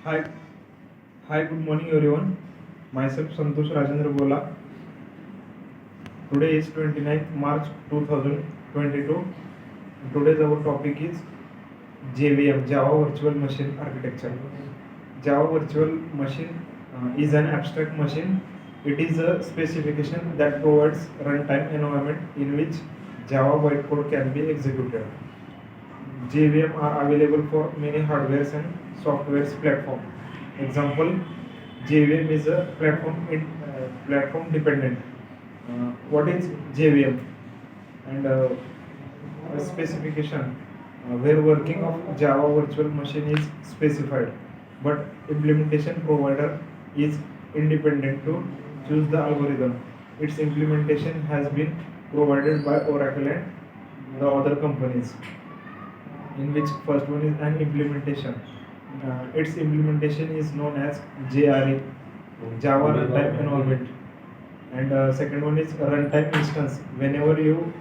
Hi, hi, good morning everyone. Myself Santosh Rajendra Bola. Today is 29th March 2022. Today's our topic is JVM, Java Virtual Machine Architecture. Java Virtual Machine is an abstract machine. It is a specification that provides runtime environment in which Java bytecode can be executed. JVM are available for many hardwares and softwares platform. Example, JVM is a platform dependent. What is JVM? And a specification where working of Java virtual machine is specified, but implementation provider is independent to choose the algorithm. Its implementation has been provided by Oracle and the other companies, in which first one is an implementation. Its implementation is known as JRE, Java Runtime Environment, and second one is runtime instance. Whenever you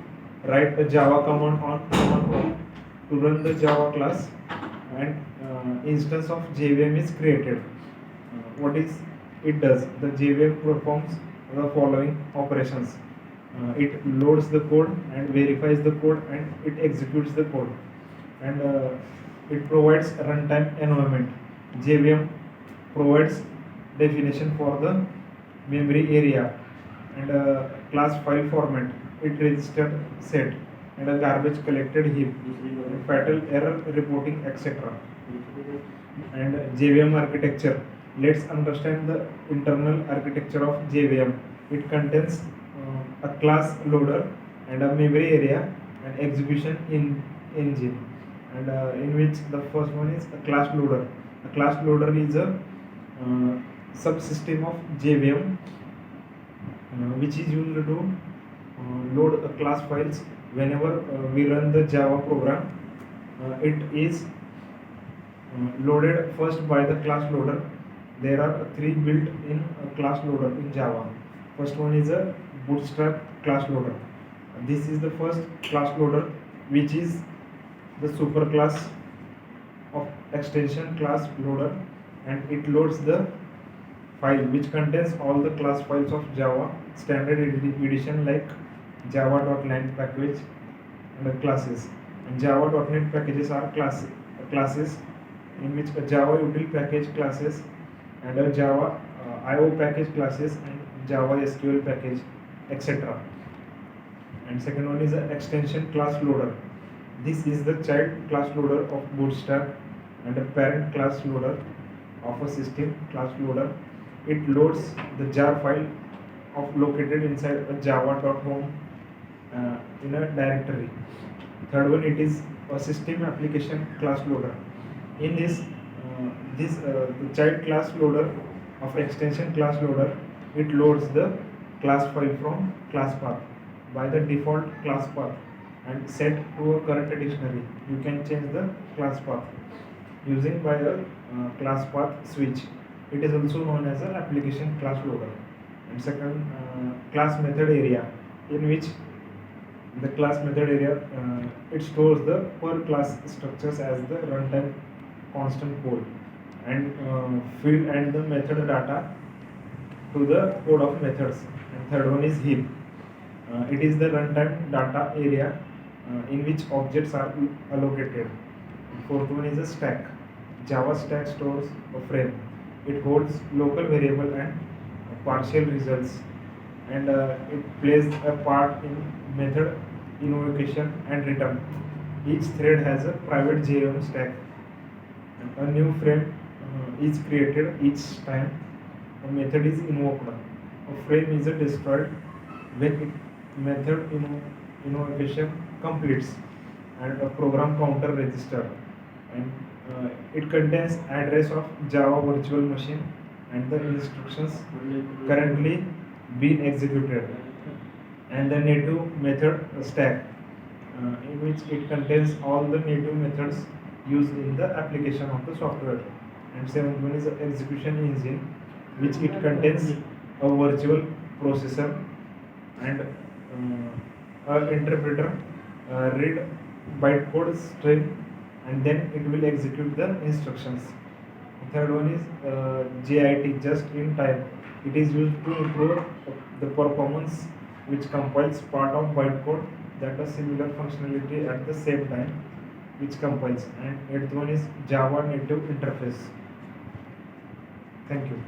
write a Java command on command to run the Java class, and instance of JVM is created. What is it does? The JVM performs the following operations. It loads the code and verifies the code, and it executes the code, and it provides runtime environment. JVM provides definition for the memory area, and class file format. It registered set, and a garbage collected heap, and fatal error reporting, etc. And JVM architecture. Let's understand the internal architecture of JVM. It contains a class loader and a memory area and execution engine, and in which the first one is a class loader. A class loader is a subsystem of JVM which is used to load class files whenever we run the Java program. It is loaded first by the class loader. There are three built-in class loader in Java. First one is a Bootstrap class loader. This is the first class loader, which is the superclass of extension class loader, and it loads the file which contains all the class files of Java standard edition like java.lang package and classes. And java.net packages are classes in which a Java util package classes, and a Java IO package classes, and Java SQL package, etc. And second one is an extension class loader. This is the child class loader of Bootstrap and a parent class loader of a system class loader. It loads the jar file of located inside a java.home in a directory. Third one, it is a system application class loader. In the child class loader of extension class loader, it loads the class file from class path by the default class path and set to a current dictionary. You can change the class path using by a class path switch. It is also known as an application class loader. And second, class method area, in which the class method area it stores the per class structures as the runtime constant code, and field and the method data to the code of methods. And third one is heap. It is the runtime data area in which objects are allocated. And fourth one is a stack. Java stack stores a frame. It holds local variable and partial results, and it plays a part in method invocation and return. Each thread has a private JVM stack, and a new frame is created each time a method is invoked. A frame is destroyed when method invocation completes, and a program counter register, and it contains address of Java virtual machine and the instructions currently being executed, and the native method stack in which it contains all the native methods used in the application of the software. And seventh one is the execution engine, which it contains a virtual processor and an interpreter read bytecode string, and then it will execute the instructions. Third one is JIT, just in time. It is used to improve the performance, which compiles part of bytecode that has similar functionality at the same time, which compiles. And eighth one is Java native interface. Thank you.